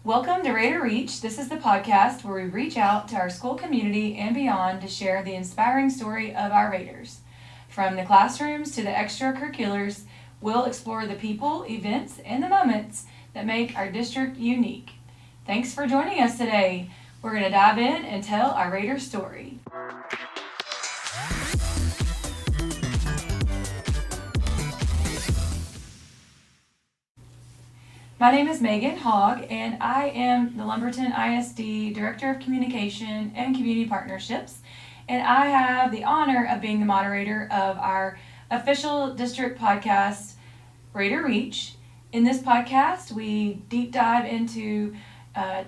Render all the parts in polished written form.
Welcome to Raider Reach. This is the podcast where we reach out to our school community and beyond to share the inspiring story of our Raiders. From the classrooms to the extracurriculars, we'll explore the people, events, and the moments that make our district unique. Thanks for joining us today. We're going to dive in and tell our Raider story. My name is Megan Hogg, and I am the Lumberton ISD Director of Communication and Community Partnerships, and I have the honor of being the moderator of our official district podcast, Raider Reach. In this podcast, we deep dive into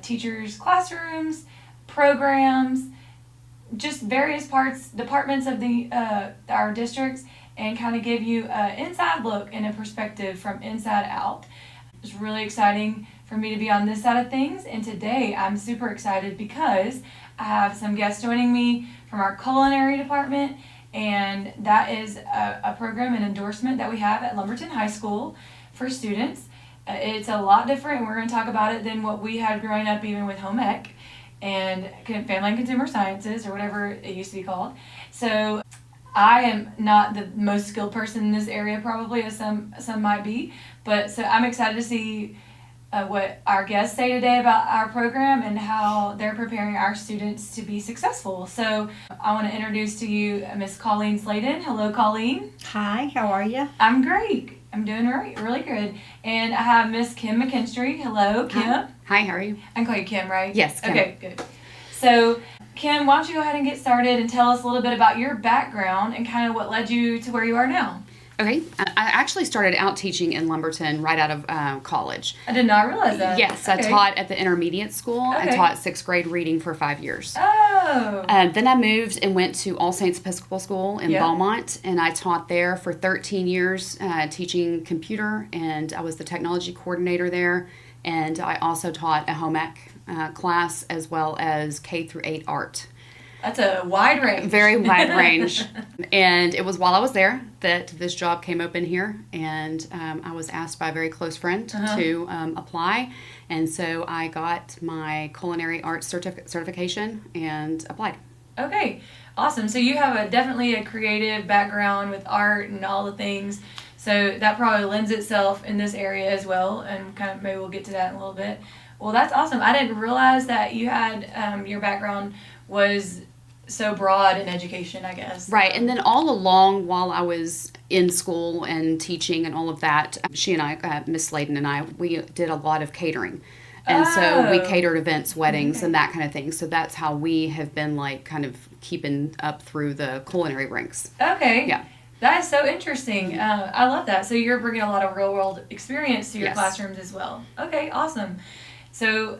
teachers' classrooms, programs, just various departments of our districts, and kind of give you an inside look and a perspective from inside out. It's really exciting for me to be on this side of things, and today I'm super excited because I have some guests joining me from our Culinary department, and that is a program and endorsement that we have at Lumberton High School for students. It's a lot different, and we're going to talk about it than what we had growing up, even with home ec and family and consumer sciences, or whatever it used to be called. So I am not the most skilled person in this area, probably, as some might be, but so I'm excited to see what our guests say today about our program and how they're preparing our students to be successful. So I want to introduce to you Miss Colleen Slaydon. Hello, Colleen. Hi, how are you? I'm great. I'm doing really good. And I have Miss Kim McKinstry. Hello, Kim. Hi, how are you? I can call you Kim, right? Yes, Kim. Okay, good. So, Kim, why don't you go ahead and get started and tell us a little bit about your background and kind of what led you to where you are now. Okay. I actually started out teaching in Lumberton right out of college. I did not realize that. Yes, Okay. I taught at the intermediate school. Okay. I taught 6th grade reading for 5 years. Oh. Then I moved and went to All Saints Episcopal School in Yeah. Beaumont, and I taught there for 13 years teaching computer, and I was the technology coordinator there, and I also taught a home ec class as well as K through 8 art. That's a wide range. Very wide range. And it was while I was there that this job came open here, and I was asked by a very close friend to apply, and so I got my culinary arts certification and applied. Okay, awesome. So you have definitely a creative background with art and all the things, so that probably lends itself in this area as well, and kind of maybe we'll get to that in a little bit. Well, that's awesome. I didn't realize that you had your background was so broad in education, I guess. Right, and then all along while I was in school and teaching and all of that, she and I, Miss Slaydon and I, we did a lot of catering. And so we catered events, weddings, and that kind of thing. So that's how we have been like kind of keeping up through the culinary ranks. Okay. Yeah. That is so interesting. I love that. So you're bringing a lot of real world experience to your Yes. classrooms as well. Okay, awesome. So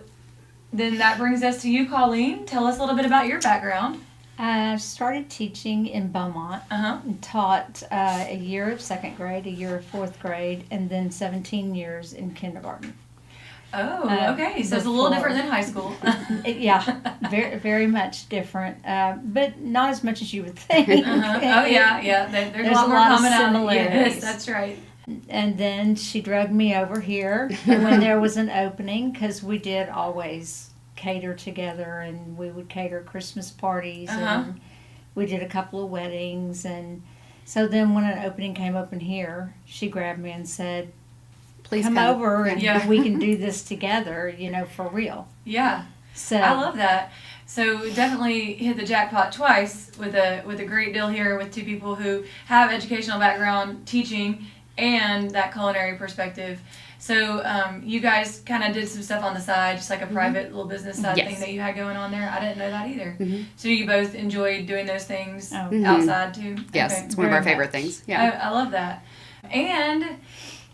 then that brings us to you, Colleen. Tell us a little bit about your background. I started teaching in Beaumont and taught a year of 2nd grade, a year of 4th grade, and then 17 years in kindergarten. Oh, okay. So it's a little different than high school. Yeah, very, very much different, but not as much as you would think. Oh, yeah. There's a lot more of commonality. similarities. Yes, that's right. And then she drugged me over here when there was an opening, because we did always cater together, and we would cater Christmas parties, and we did a couple of weddings, and so then when an opening came open here, she grabbed me and said, Please come over and Yeah. we can do this together, for real. Yeah. So I love that. So definitely hit the jackpot twice with a great deal here with two people who have educational background, teaching, and that culinary perspective. So you guys kind of did some stuff on the side, just like a private little business side Yes. thing that you had going on there. I didn't know that either. Mm-hmm. So you both enjoyed doing those things Oh. outside too? Yes, Okay. it's one of our Very favorite much. things. Yeah. I love that. And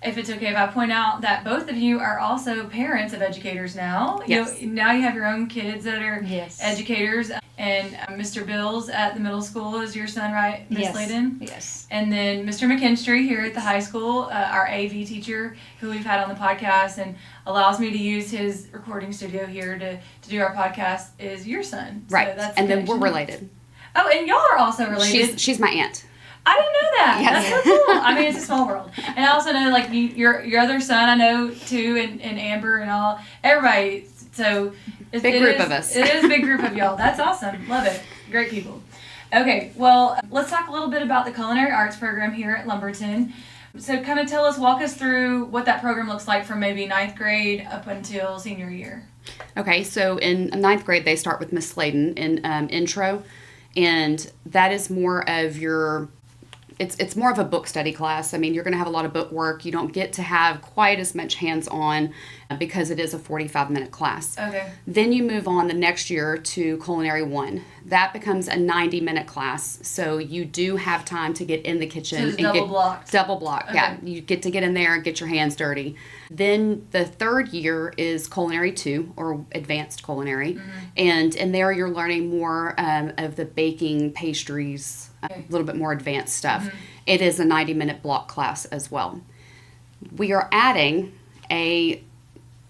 if it's okay if I point out that both of you are also parents of educators now. Yes. Now you have your own kids that are Yes. educators. And Mr. Bills at the middle school is your son, right, Miss Yes. Slaydon? Yes. And then Mr. McKinstry here at the high school, our AV teacher who we've had on the podcast and allows me to use his recording studio here to do our podcast, is your son. So Right. that's And the then we're connection. related. Oh, and y'all are also related. She's my aunt. I didn't know that. Yes. That's so cool. I mean, it's a small world. And I also know, like, your other son, I know, too, and Amber and all. Everybody. So, Big group of us. It is a big group of y'all. That's awesome. Love it. Great people. Okay, well, let's talk a little bit about the Culinary Arts program here at Lumberton. So kind of walk us through what that program looks like from maybe 9th grade up until senior year. Okay, so in 9th grade, they start with Miss Slaydon in intro, and that is more of your, it's more of a book study class. I mean, you're going to have a lot of book work. You don't get to have quite as much hands-on because it is a 45-minute class. Okay. Then you move on the next year to Culinary 1. That becomes a 90-minute class, so you do have time to get in the kitchen. So it's and double blocked. Double block, Okay. yeah. You get to get in there and get your hands dirty. Then the third year is Culinary 2, or Advanced Culinary, and in there you're learning more of the baking, pastries, a little bit more advanced stuff. It is a 90-minute block class as well. We are adding a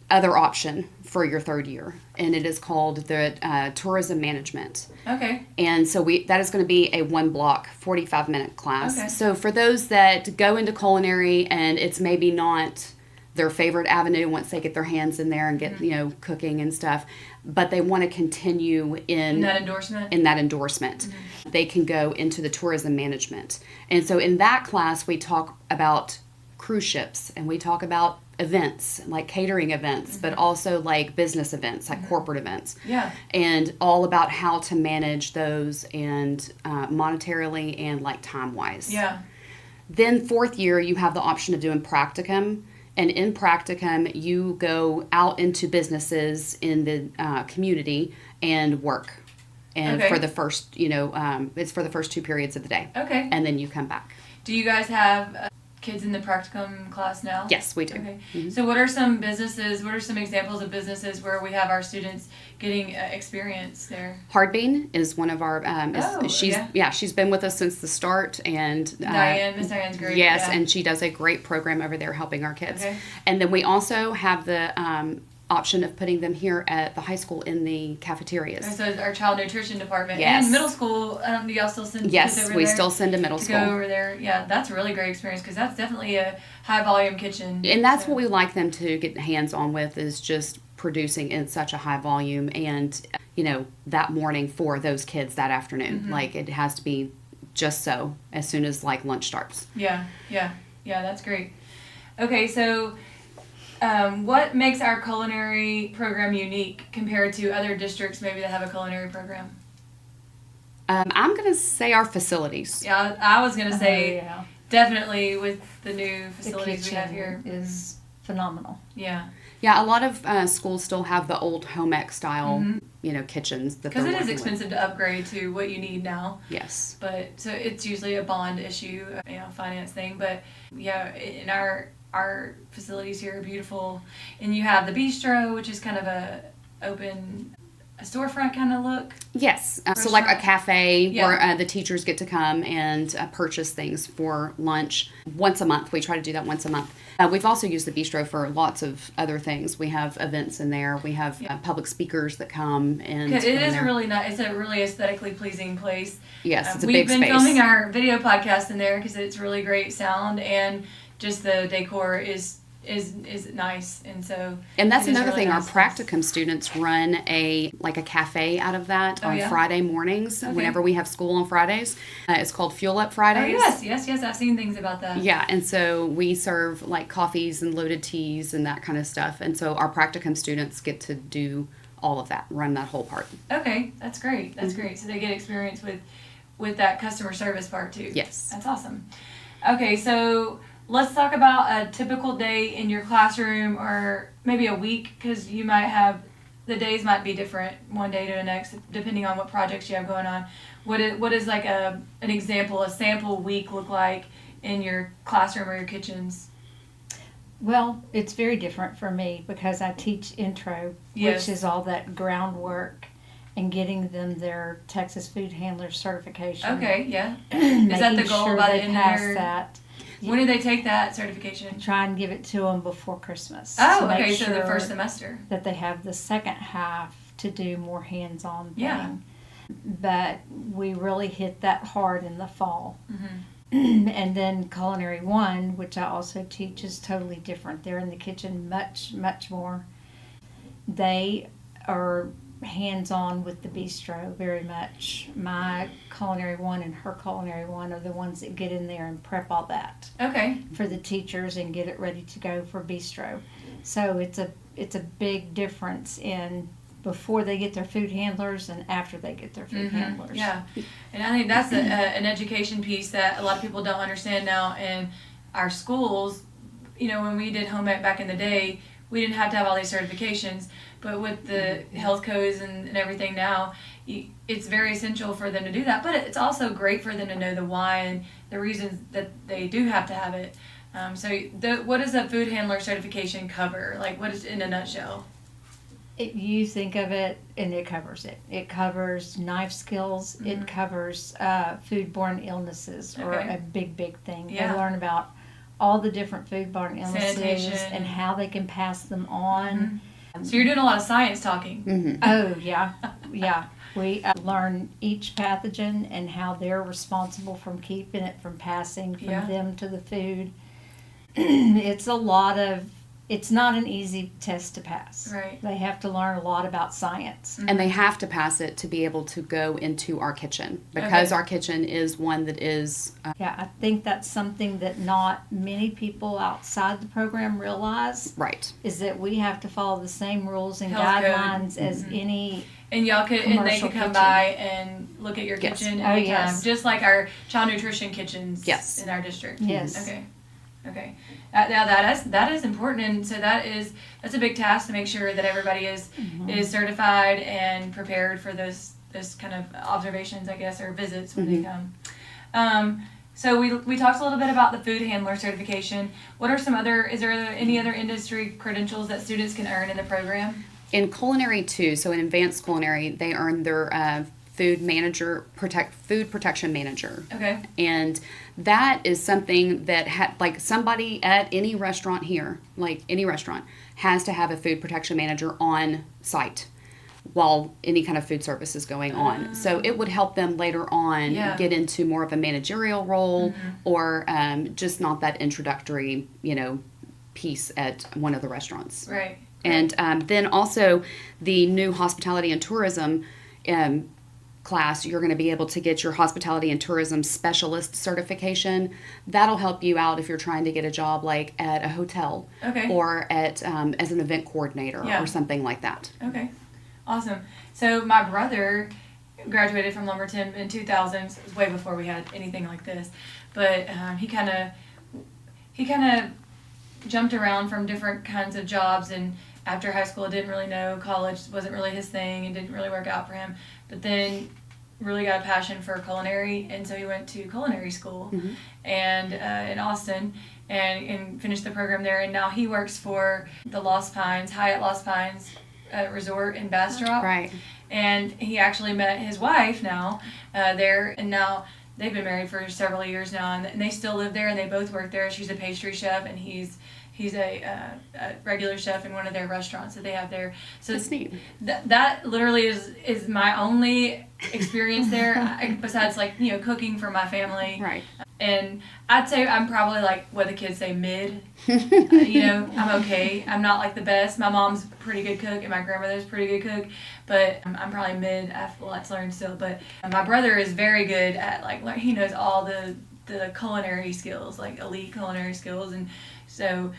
other option for your third year, and it is called the tourism management. Okay. And so that is going to be a one block 45-minute class. Okay. So for those that go into culinary and it's maybe not their favorite avenue once they get their hands in there and get cooking and stuff, but they want to continue in that endorsement. They can go into the tourism management. And so in that class we talk about cruise ships, and we talk about events, like catering events, but also like business events, like corporate events. Yeah. And all about how to manage those, and monetarily and like time-wise. Yeah. Then fourth year, you have the option of doing practicum. And in practicum, you go out into businesses in the community and work. And Okay. for the first, it's for the first 2 periods of the day. Okay. And then you come back. Do you guys have kids in the practicum class now? Yes, we do. Okay. So what are some examples of businesses where we have our students getting experience there? Hardbean is one of our, she's been with us since the start, and Miss Diane's great. Yes, yeah. and she does a great program over there helping our kids. Okay. And then we also have the option of putting them here at the high school in the cafeterias. And so our child nutrition department. Yes. And middle school, do y'all still send kids Yes, over we there still send to middle to school. go over there? Yeah, that's a really great experience because that's definitely a high volume kitchen. And that's what we like them to get hands on with, is just producing in such a high volume, and that morning for those kids that afternoon. Like, it has to be just so as soon as like lunch starts. Yeah, that's great. Okay, so what makes our culinary program unique compared to other districts maybe that have a culinary program? I'm going to say our facilities. Yeah, I was going to say yeah. definitely with the new The facilities we have kitchen here. is phenomenal. Yeah. Yeah, a lot of schools still have the old home ec style, kitchens that they're Because it is working with. expensive to upgrade to what you need now. Yes. But so it's usually a bond issue, finance thing. But yeah, in our facilities here are beautiful, and you have the bistro, which is kind of a storefront kind of look. Yes. So like a cafe Yeah. where the teachers get to come and purchase things for lunch once a month. We try to do that once a month. We've also used the bistro for lots of other things. We have events in there. We have public speakers that come and. Because it is really nice. It's a really aesthetically pleasing place. Yes, it's a big space. We've been filming our video podcast in there because it's really great sound, and just the decor is nice, and so. And that's it is another really thing. nice. Our practicum students run a cafe out of that on yeah? Friday mornings. Okay. Whenever we have school on Fridays, it's called Fuel Up Fridays. Oh, yes. I've seen things about that. Yeah, and so we serve like coffees and loaded teas and that kind of stuff. And so our practicum students get to do all of that, run that whole part. Okay, that's great. That's great. So they get experience with that customer service part too. Yes. That's awesome. Okay, so let's talk about a typical day in your classroom, or maybe a week, because you might have, the days might be different one day to the next depending on what projects you have going on. What is like an example, a sample week look like in your classroom or your kitchens? Well, it's very different for me because I teach intro, Yes. which is all that groundwork and getting them their Texas Food Handler certification. Okay, yeah. Is that the Making goal sure by the they end of pass your? that. When do they take that certification? Try and give it to them before Christmas. Oh, to make okay, so the sure first semester. that they have the second half to do more hands-on thing. Yeah. But we really hit that hard in the fall. Mm-hmm. And then Culinary 1, which I also teach, is totally different. They're in the kitchen much, much more. They are hands-on with the bistro very much. My Culinary 1 and her Culinary 1 are the ones that get in there and prep all that Okay. for the teachers and get it ready to go for bistro. So it's a big difference in before they get their food handlers and after they get their food handlers. Yeah, and I think that's an education piece that a lot of people don't understand now in our schools. You know, when we did home ec back in the day, we didn't have to have all these certifications, but with the health codes and everything now, it's very essential for them to do that. But it's also great for them to know the why and the reasons that they do have to have it. What does a food handler certification cover? Like, what is in a nutshell? You think of it, and it covers it. It covers knife skills. It covers foodborne illnesses, or Okay. a big, big thing. Yeah. They learn about all the different foodborne illnesses Sanitation. and how they can pass them on. So you're doing a lot of science talking. Oh, yeah. Yeah. We learn each pathogen and how they're responsible from keeping it from passing from Yeah. them to the food. It's not an easy test to pass. Right. They have to learn a lot about science. And they have to pass it to be able to go into our kitchen, because Okay. our kitchen is one that is Yeah, I think that's something that not many people outside the program realize, right. is that we have to follow the same rules and Health code. guidelines as any. And y'all could, and they Commercial could come kitchen. by and look at your Yes. kitchen Oh, anytime, yes. just like our child nutrition kitchens Yes. in our district. Yes. Okay. Okay. Now that is important, and so that's a big task to make sure that everybody is certified and prepared for those kind of observations, I guess, or visits when they come. So we talked a little bit about the food handler certification. What are is there any other industry credentials that students can earn in the program? In Culinary 2, so in Advanced Culinary, they earn their food protection manager. Okay. And that is something that like somebody at any restaurant here, like any restaurant, has to have a food protection manager on site while any kind of food service is going on. So it would help them later on Yeah. get into more of a managerial role, or just not that introductory, piece at one of the restaurants. Right. And then also the new hospitality and tourism class, you're going to be able to get your hospitality and tourism specialist certification. That'll help you out if you're trying to get a job like at a hotel, Okay. or at as an event coordinator, Yeah. or something like that. Okay, awesome. So my brother graduated from Lumberton in 2000. So it was way before we had anything like this, but he kind of jumped around from different kinds of jobs, and after high school didn't really know, college wasn't really his thing and didn't really work out for him, but then really got a passion for culinary, and so he went to culinary school and in Austin, and finished the program there, and now he works for the Hyatt Lost Pines resort in Bastrop. Right. And he actually met his wife now there, and now they've been married for several years now, and they still live there, and they both work there. She's a pastry chef, and he's a regular chef in one of their restaurants that they have there. So That's neat. That literally is my only experience there, besides cooking for my family. Right. And I'd say I'm probably like what the kids say, mid. I'm okay. I'm not like the best. My mom's a pretty good cook and my grandmother's a pretty good cook, but I'm probably mid. I have a lot to learn still. But my brother is very good at he knows all the culinary skills, like elite culinary skills, and so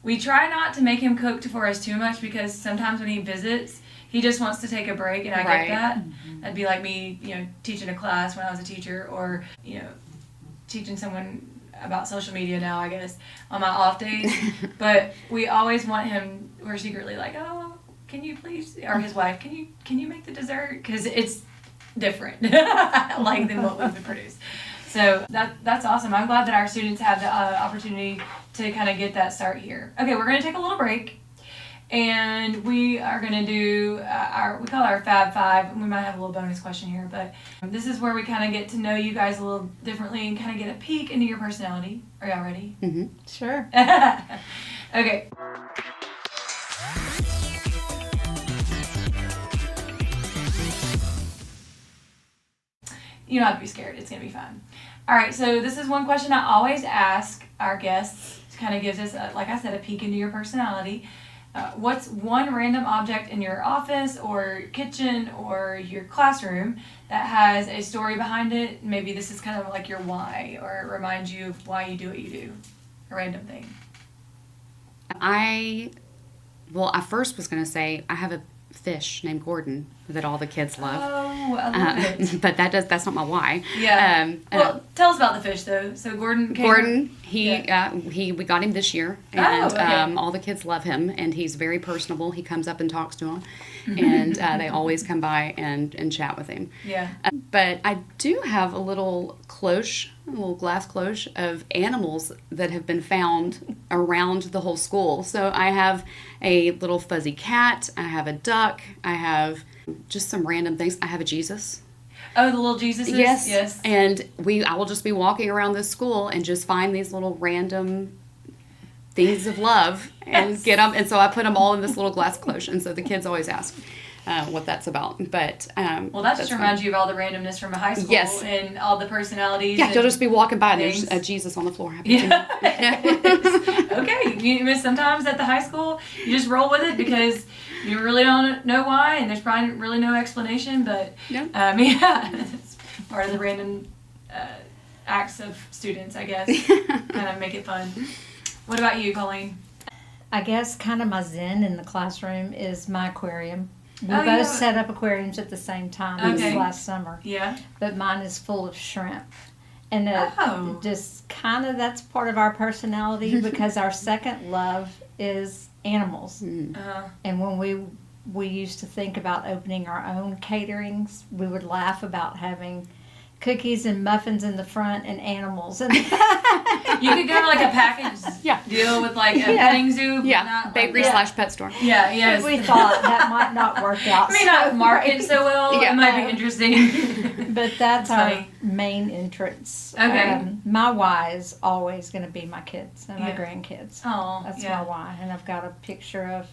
we try not to make him cook for us too much, because sometimes when he visits, he just wants to take a break, and I Right. get that. That'd be like me, teaching a class when I was a teacher, or teaching someone about social media now, I guess, on my off days. But we always want him, we're secretly like, oh, can you please, or his wife, can you make the dessert? Because it's different than what we would produce. So that's awesome. I'm glad that our students have the opportunity to kind of get that start here. Okay, we're going to take a little break, and we are going to do we call it our Fab Five. We might have a little bonus question here, but this is where we kind of get to know you guys a little differently and kind of get a peek into your personality. Are y'all ready? Mm-hmm. Sure. Okay. You don't have to be scared. It's going to be fun. All right, so this is one question I always ask our guests. It kind of gives us, like I said, a peek into your personality. What's one random object in your office or kitchen or your classroom that has a story behind it? Maybe this is kind of like your why, or it reminds you of why you do what you do. A random thing. I first was going to say I have a fish named Gordon that all the kids love. Oh, I love it. But that's not my why. Yeah. Well, tell us about the fish though. So Gordon we got him this year, and okay. all the kids love him, and he's very personable. He comes up and talks to them, and they always come by and chat with him. Yeah. But I do have a little glass cloche of animals that have been found around the whole school. So I have a little fuzzy cat, I have a duck, I have just some random things. I have a Jesus. Oh, the little Jesuses? Yes. And I will just be walking around this school and just find these little random things of love and get them. And so I put them all in this little glass cloche. And so the kids always ask what that's about. But well, that just reminds you of all the randomness from a high school. Yes. And all the personalities. Yeah, you'll just be walking by and things. there's a Jesus on the floor. Yeah. Okay. Sometimes at the high school, you just roll with it because you really don't know why, and there's probably really no explanation, but it's part of the random acts of students, I guess. Kind of make it fun. What about you, Colleen? I guess kind of my zen in the classroom is my aquarium. We Oh, both set up aquariums at the same time this last summer. Yeah. But mine is full of shrimp. And just kind of that's part of our personality because our second love is animals. And when we used to think about opening our own caterings, we would laugh about having cookies and muffins in the front and animals. And you could go to like a package deal with like a petting zoo. Yeah, bakery / pet store. Yeah, yes. We thought that might not work out. It may not market so well. Yeah. It might be interesting. But that's our funny. main entrance. Okay. My why is always going to be my kids and my grandkids. Oh, That's my why. And I've got a picture of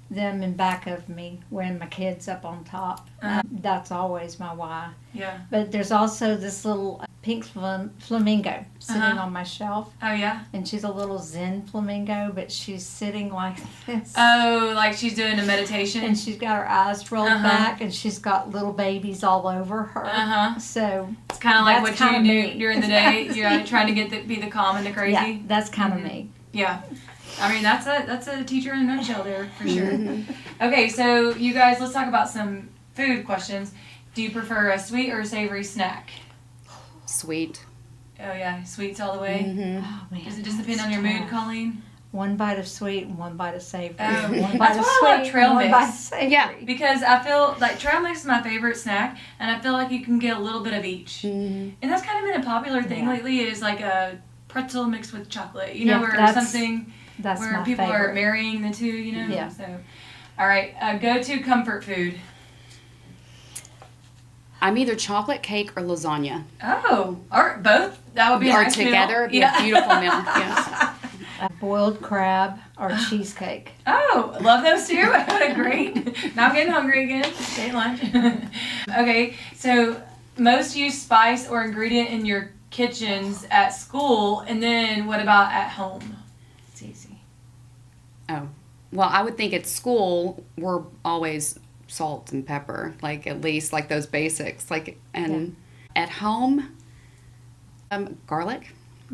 them in back of me when my kids up on top. That's always my why. Yeah. But there's also this little pink flamingo sitting on my shelf. Oh, yeah? And she's a little zen flamingo, but she's sitting like this. Oh, like she's doing a meditation? And she's got her eyes rolled back, and she's got little babies all over her. So it's kind of like what you do me. during the day. You're trying to be the calm and the crazy. Yeah, that's kind of me. Yeah. I mean, that's a teacher in a nutshell there, for sure. Okay, so you guys, let's talk about some food questions. Do you prefer a sweet or a savory snack? Sweet. Oh, yeah, sweets all the way? Oh, man. Does it just depend on your mood, Colleen? One bite of sweet and one bite of savory. Oh, One bite that's of why I love sweet trail and one mix. bite of savory. Yeah. Because I feel like trail mix is my favorite snack, and I feel like you can get a little bit of each. And that's kind of been a popular thing lately, is like a pretzel mixed with chocolate, you know, or something That's where my people favorite. are marrying the two, you know? Yeah. So, all right, go-to comfort food. I'm either chocolate cake or lasagna. Oh, or both? That would be a Or nice together, meal. be a beautiful meal. Yes. A boiled crab or cheesecake. Oh, love those too. What great. Now I'm getting hungry again. Stay lunch. Okay, so most used spice or ingredient in your kitchens at school, and then what about at home? It's easy. Oh. Well, I would think at school, we're always salt and pepper, like at least like those basics. And at home, garlic.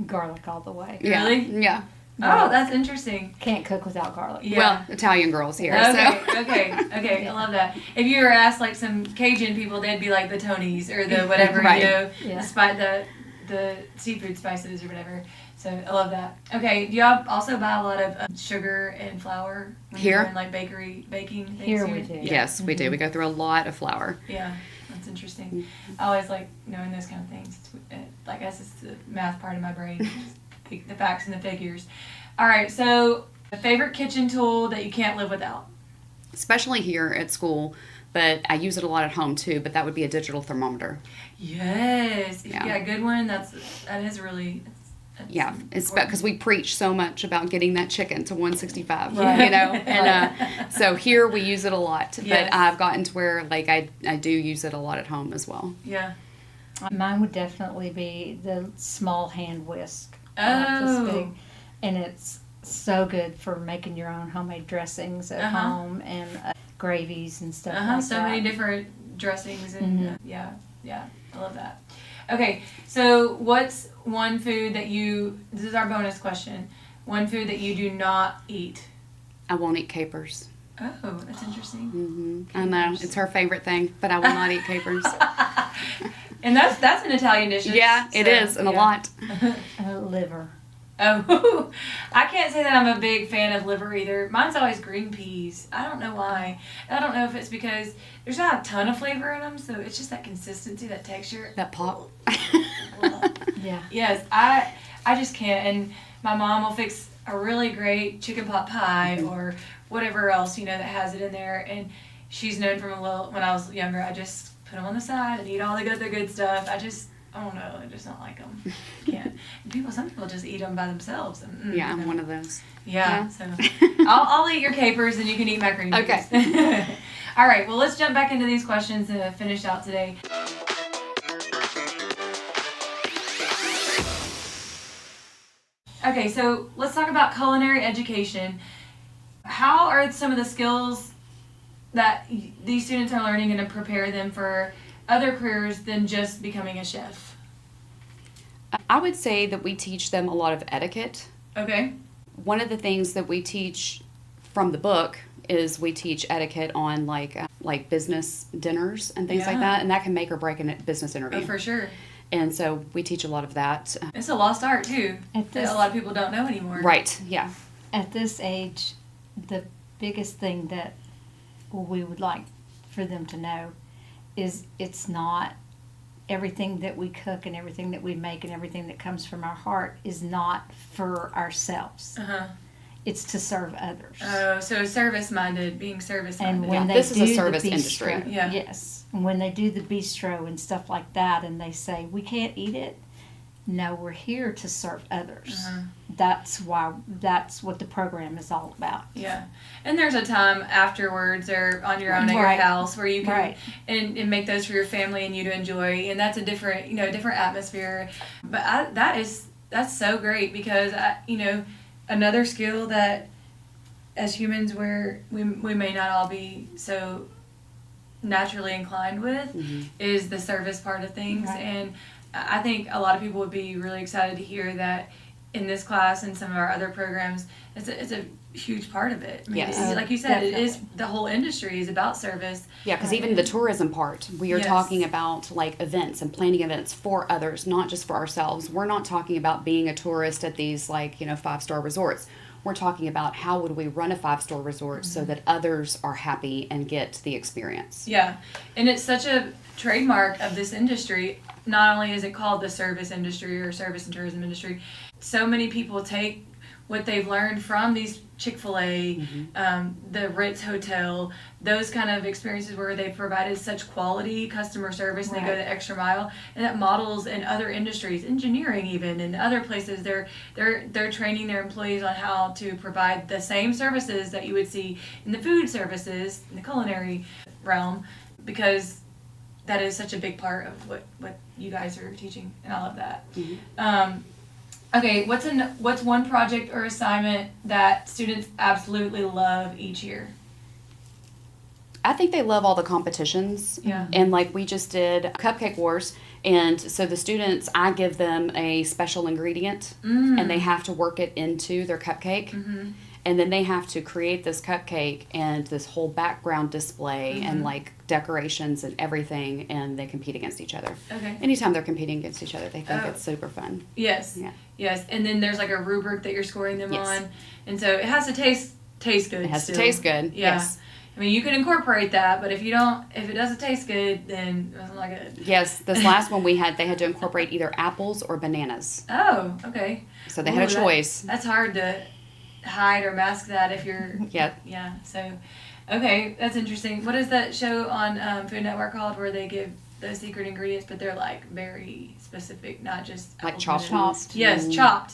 Garlic all the way. Yeah. Really? Yeah. Oh, that's interesting. Can't cook without garlic. Yeah. Well, Italian girls here. Okay, So. okay. I love that. If you were asked like some Cajun people, they'd be like the Tonys or the whatever, Right. you know, Yeah. the seafood spices or whatever. So I love that. Okay, do y'all also buy a lot of sugar and flour when Here? you're doing like baking things? Here we do. Yeah. Yes, we do. We go through a lot of flour. Yeah, that's interesting. I always like knowing those kind of things. I guess it's the math part of my brain, the facts and the figures. All right, so a favorite kitchen tool that you can't live without? Especially here at school, but I use it a lot at home too, but that would be a digital thermometer. Yes, if Yeah. you got a good one, that is really. That's Yeah, it's important. because we preach so much about getting that chicken to 165, Right. you know, and so here we use it a lot. Yes. But I've gotten to where like I do use it a lot at home as well. Yeah. Mine would definitely be the small hand whisk. Oh. This big, and it's so good for making your own homemade dressings at home and gravies and stuff like that. So many different dressings and yeah, I love that. Okay, so what's one food that this is our bonus question, one food that you do not eat? I won't eat capers. Oh, that's interesting. I know, it's her favorite thing, but I will not eat capers. And that's an Italian dish. Yeah, it is, and a lot. Liver. Oh, I can't say that I'm a big fan of liver either. Mine's always green peas. I don't know why. I don't know if it's because there's not a ton of flavor in them, so it's just that consistency, that texture. That pop. Yeah. Yes, I just can't. And my mom will fix a really great chicken pot pie or whatever else, that has it in there. And she's known from when I was younger, I just put them on the side and eat all the good stuff. I don't know. I just don't like them. Can't. And some people just eat them by themselves. And, Yeah, I'm one of those. Yeah. So I'll eat your capers and you can eat my green peas. Okay. All right. Well, let's jump back into these questions to finish out today. Okay, so let's talk about culinary education. How are some of the skills that these students are learning going to prepare them for other careers than just becoming a chef? I would say that we teach them a lot of etiquette. Okay. One of the things that we teach from the book is we teach etiquette on like business dinners and things like that, and that can make or break a business interview. Oh, for sure. And so we teach a lot of that. It's a lost art too that a lot of people don't know anymore. Right, yeah. At this age, the biggest thing that we would like for them to know is it's not everything that we cook and everything that we make and everything that comes from our heart is not for ourselves. It's to serve others. Oh, so service-minded, being service-minded. And when they this do is a service the bistro, industry. Yeah. Yes. And when they do the bistro and stuff like that and they say, we can't eat it, no, we're here to serve others. That's what the program is all about. Yeah. And there's a time afterwards or on your own at your house where you can and make those for your family and you to enjoy. And that's a different, different atmosphere. But that's so great because, another skill that as humans we may not all be so naturally inclined with is the service part of things. And I think a lot of people would be really excited to hear that in this class and some of our other programs, it's a huge part of it. I mean, Yes. like you said, it is the whole industry is about service. Yeah, because even the tourism part, we are talking about like events and planning events for others, not just for ourselves. We're not talking about being a tourist at these 5-star resorts. We're talking about how would we run a 5-star resort so that others are happy and get the experience. Yeah, and it's such a trademark of this industry. Not only is it called the service industry or service and tourism industry, so many people take what they've learned from these Chick-fil-A, the Ritz Hotel, those kind of experiences where they've provided such quality customer service and they go the extra mile, and that models in other industries, engineering even, in other places, they're training their employees on how to provide the same services that you would see in the food services, in the culinary realm, because that is such a big part of what you guys are teaching, and I love that. Okay, what's one project or assignment that students absolutely love each year? I think they love all the competitions. Yeah. And we just did Cupcake Wars. And so the students, I give them a special ingredient and they have to work it into their cupcake. And then they have to create this cupcake and this whole background display and decorations and everything, and they compete against each other. Okay. Anytime they're competing against each other, they think it's super fun. Yes. Yeah. Yes, and then there's a rubric that you're scoring them on, and so it has to taste good. It has still. to taste good. Yeah. Yes. I mean, you can incorporate that, but if it doesn't taste good, then it's not good. Yes, this last one they had to incorporate either apples or bananas. Oh, okay. So they had a choice. That's hard to hide or mask that if you're. Yeah. So, okay, that's interesting. What is that show on Food Network called where they give those secret ingredients, but they're very specific, not just Like apples and chopped. Yes, chopped.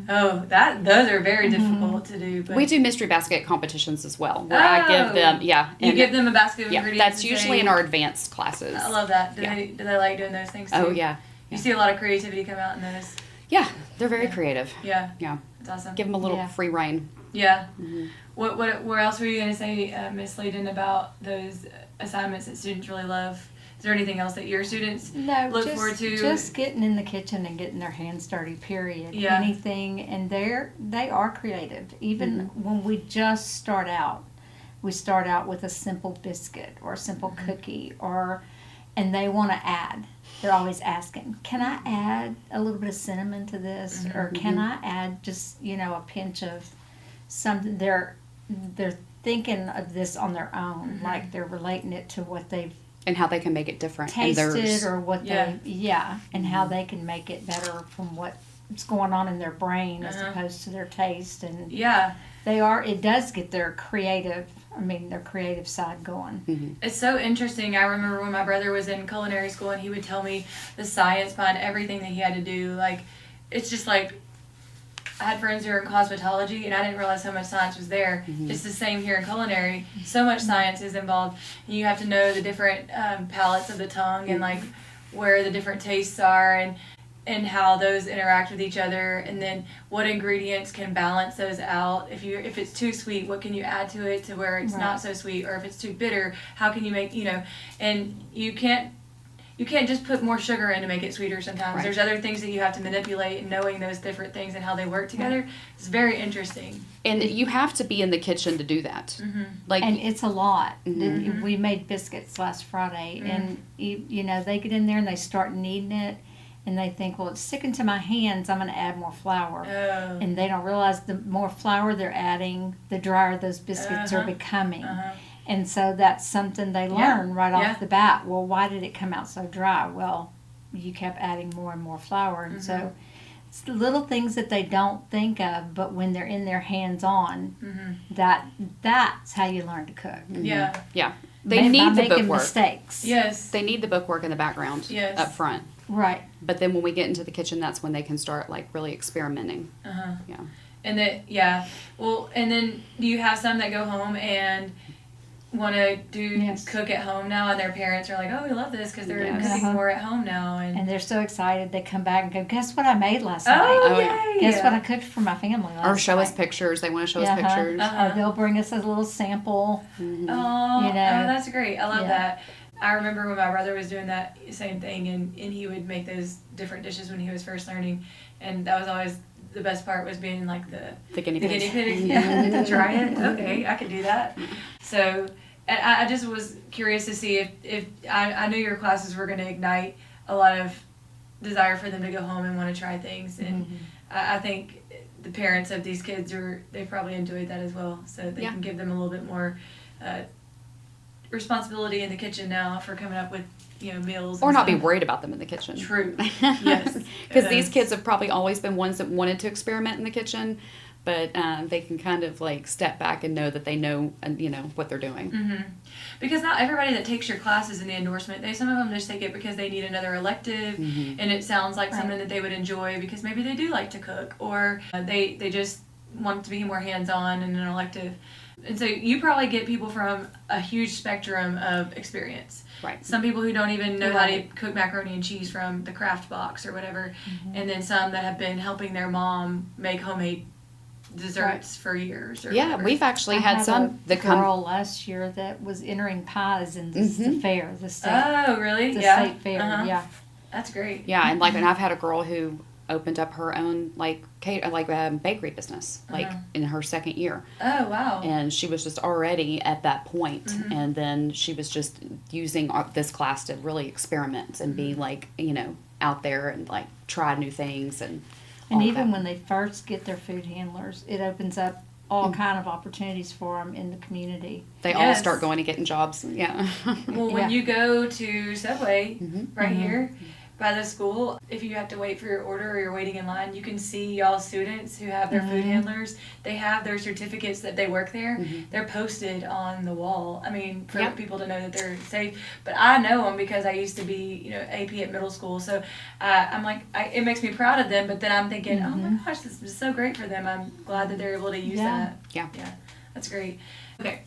Oh, those are very difficult to do. But We do mystery basket competitions as well, where I give them, you and give them a basket of yeah, ingredients. that's and usually say, in our advanced classes. I love that. Yeah. Do they like doing those things too? Oh yeah, You see a lot of creativity come out in those. yeah, they're very creative. Yeah, Yeah, it's awesome. give them a little Yeah. free reign. Yeah. Where else were you going to say, Miss Slaydon, about those assignments that students really love? Is there anything else that your students No, look just, forward to? just getting in the kitchen and getting their hands dirty, period. Yeah. Anything, and they are creative. Even when we just start out, we start out with a simple biscuit or a simple cookie, and they want to add. They're always asking, can I add a little bit of cinnamon to this? Or can I add just, a pinch of something? They're thinking of this on their own, like they're relating it to what they've And how they can make it different in theirs. tasted or what Yeah. and how they can make it better from what's going on in their brain as opposed to their taste. And Yeah. it does get their creative side going. It's so interesting. I remember when my brother was in culinary school and he would tell me the science behind everything that he had to do. Like, it's just like, I had friends who were in cosmetology and I didn't realize how much science was there. It's the same here in culinary. So much science is involved. You have to know the different palates of the tongue and like where the different tastes are and how those interact with each other, and then what ingredients can balance those out. If it's too sweet, what can you add to it to where it's not so sweet, or if it's too bitter, how can you make, and you can't just put more sugar in to make it sweeter sometimes. Right. There's other things that you have to manipulate, and knowing those different things and how they work together is very interesting. And you have to be in the kitchen to do that. Like, And it's a lot. We made biscuits last Friday, and they get in there and they start kneading it, and they think, well, it's sticking to my hands, I'm going to add more flour. Oh. And they don't realize the more flour they're adding, the drier those biscuits are becoming. And so that's something they learn right off the bat. Well, why did it come out so dry? Well, you kept adding more and more flour. And so it's the little things that they don't think of, but when they're in their hands-on, that's how you learn to cook. Yeah. yeah, they need the making bookwork. mistakes. Yes. They need the bookwork in the background Yes. up front. Right. But then when we get into the kitchen, that's when they can start like really experimenting. Yeah. And well, and then do you have some that go home and want to cook at home now, and their parents are like, oh, we love this because they're Yes. cooking more at home now, And they're so excited. They come back and go, guess what I made last oh, night? Oh, yay! Guess what I cooked for my family last night? Or show us pictures. They want to show us pictures. Or they'll bring us a little sample. Oh, that's great. I love Yeah. that. I remember when my brother was doing that same thing, and he would make those different dishes when he was first learning, and that was always the best part, was being like The guinea the pigs. guinea pig. Yeah, to try it. Okay, I could do that. So, and I just was curious to see if I knew your classes were going to ignite a lot of desire for them to go home and want to try things, and I think the parents of these kids they probably enjoyed that as well, so they can give them a little bit more responsibility in the kitchen now for coming up with meals, Or and not be stuff. worried about them in the kitchen. True. Yes. Because these kids have probably always been ones that wanted to experiment in the kitchen, but they can kind of like step back and know that they know what they're doing. Because not everybody that takes your classes in the endorsement, some of them just take it because they need another elective, and it sounds like something that they would enjoy because maybe they do like to cook, or they just want to be more hands-on in an elective. And so you probably get people from a huge spectrum of experience. Right. Some people who don't even know how to cook macaroni and cheese from the Kraft box or whatever, and then some that have been helping their mom make homemade desserts for years. Or Yeah, whatever. we've actually I had had some a that come. girl last year that was entering pies in the fair, the state, Oh, really? the Yeah. state fair. Yeah. That's great. Yeah, and and I've had a girl who opened up her own bakery business in her second year. Oh, wow. And she was just already at that point, and then she was just using this class to really experiment and be out there and try new things and even when they first get their food handlers, it opens up all kind of opportunities for them in the community. they all start going and getting jobs. Yeah. Well, when you go to Subway right here, by the school, if you have to wait for your order or you're waiting in line, you can see y'all students who have their food handlers. They have their certificates that they work there. They're posted on the wall. I mean, for people to know that they're safe. But I know them because I used to be, AP at middle school. So I'm like, it makes me proud of them. But then I'm thinking, oh my gosh, this is so great for them. I'm glad that they're able to use that. Yeah. That's great. Okay.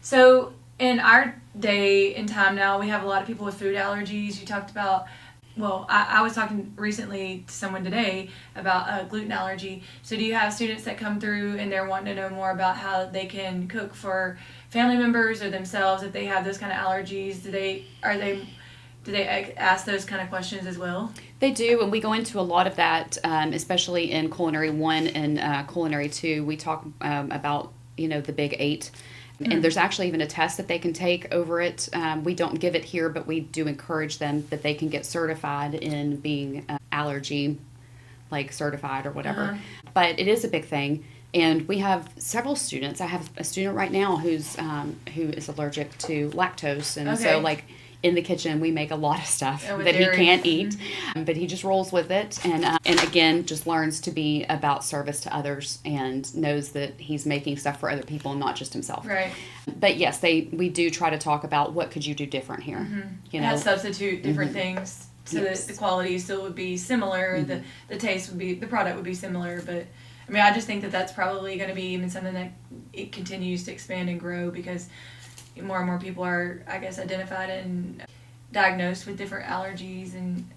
So in our day and time now, we have a lot of people with food allergies. You talked about, well, I was talking recently to someone today about gluten allergy. So do you have students that come through and they're wanting to know more about how they can cook for family members or themselves if they have those kind of allergies? Do they ask those kind of questions as well? They do, and we go into a lot of that, especially in Culinary 1 and Culinary 2. We talk about, the Big 8. And there's actually even a test that they can take over it. We don't give it here, but we do encourage them that they can get certified in being allergy, certified or whatever. But it is a big thing. And we have several students. I have a student right now who is allergic to lactose. And so, in the kitchen, we make a lot of stuff that he can't eat, but he just rolls with it, and again, just learns to be about service to others and knows that he's making stuff for other people and not just himself. Right. But yes, we do try to talk about what could you do different here. Substitute different things so that the quality still would be similar, the taste would be, the product would be similar, but I mean, I just think that that's probably going to be even something that it continues to expand and grow because more and more people are, I guess, identified and diagnosed with different allergies and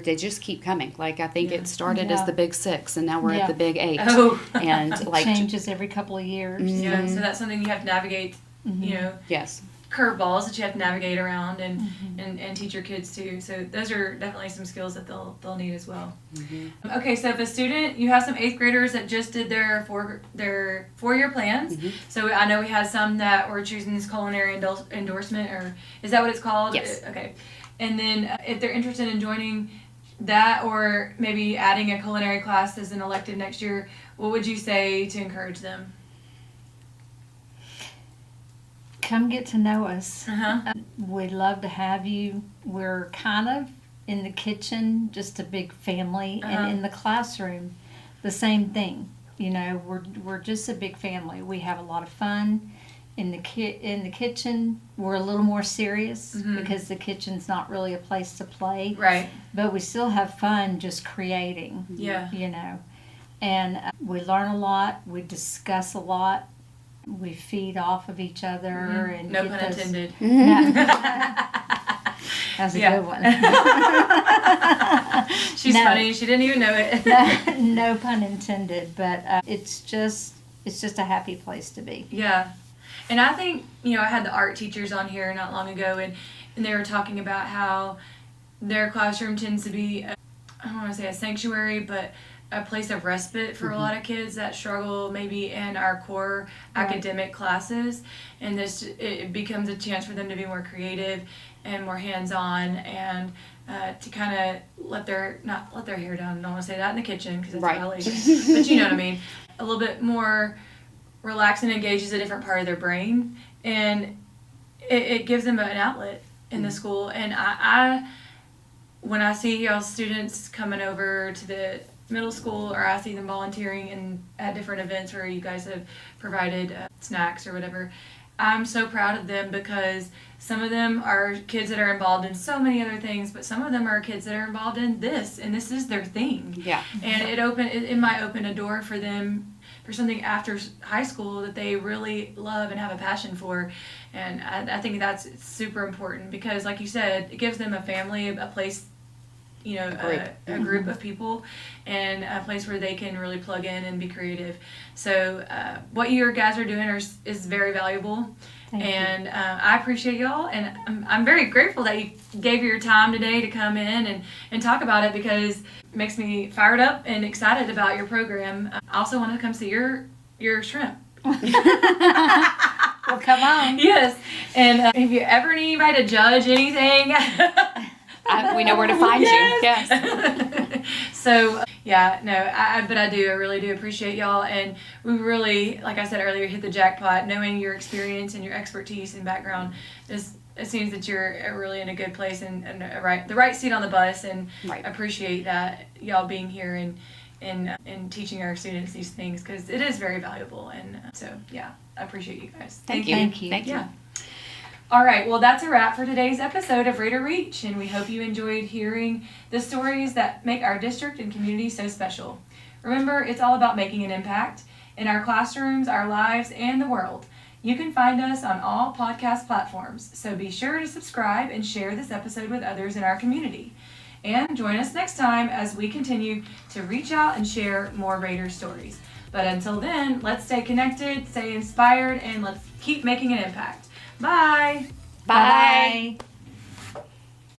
they just keep coming. I think it started as the Big 6 and now we're at the Big 8. Oh. And it changes every couple of years. Yeah, so that's something you have to navigate, Yes. curveballs that you have to navigate around and teach your kids too. So those are definitely some skills that they'll need as well. Okay, so if a student, you have some 8th graders that just did their 4-year plans. So I know we had some that were choosing this culinary endorsement, or is that what it's called? Yes. Okay. And then if they're interested in joining that or maybe adding a culinary class as an elective next year, what would you say to encourage them? Come get to know us. We'd love to have you. We're kind of in the kitchen, just a big family, and in the classroom, the same thing. We're just a big family. We have a lot of fun. In the kitchen, we're a little more serious because the kitchen's not really a place to play. Right. But we still have fun just creating. Yeah. And we learn a lot. We discuss a lot. We feed off of each other and no pun intended. That's a good one. She's funny. She didn't even know it. No pun intended, but it's just a happy place to be. Yeah, and I think I had the art teachers on here not long ago, and they were talking about how their classroom tends to be I don't want to say a sanctuary, but a place of respite for a lot of kids that struggle maybe in our core academic classes, and it becomes a chance for them to be more creative and more hands-on and to kind of not let their hair down. I don't want to say that in the kitchen because that's violation, but you know what I mean. A little bit more relaxed and engages a different part of their brain, and it gives them an outlet in the school. And I when I see y'all students coming over to the middle school, or I see them volunteering at different events where you guys have provided snacks or whatever, I'm so proud of them because some of them are kids that are involved in so many other things, but some of them are kids that are involved in this, and this is their thing. Yeah. And it might open a door for them for something after high school that they really love and have a passion for. And I think that's super important because, like you said, it gives them a family, a place, a group of people, and a place where they can really plug in and be creative. So what you guys are doing is very valuable. And I appreciate y'all, and I'm very grateful that you gave your time today to come in and talk about it because it makes me fired up and excited about your program. I also want to come see your shrimp. Well, come on. Yes, and if you ever need anybody to judge anything, we know where to find you. Yes. So, but I really do appreciate y'all. And we really, like I said earlier, hit the jackpot. Knowing your experience and your expertise and background is it seems that you're really in a good place and the right seat on the bus, and Right. appreciate that y'all being here and teaching our students these things, because it is very valuable. And so, yeah, I appreciate you guys. Thank you. Thank you. Thank you. Yeah. All right, well, that's a wrap for today's episode of Rate or Reach, and we hope you enjoyed hearing the stories that make our district and community so special. Remember, it's all about making an impact in our classrooms, our lives, and the world. You can find us on all podcast platforms, so be sure to subscribe and share this episode with others in our community. And join us next time as we continue to reach out and share more Raider stories. But until then, let's stay connected, stay inspired, and let's keep making an impact. Bye! Bye. Bye.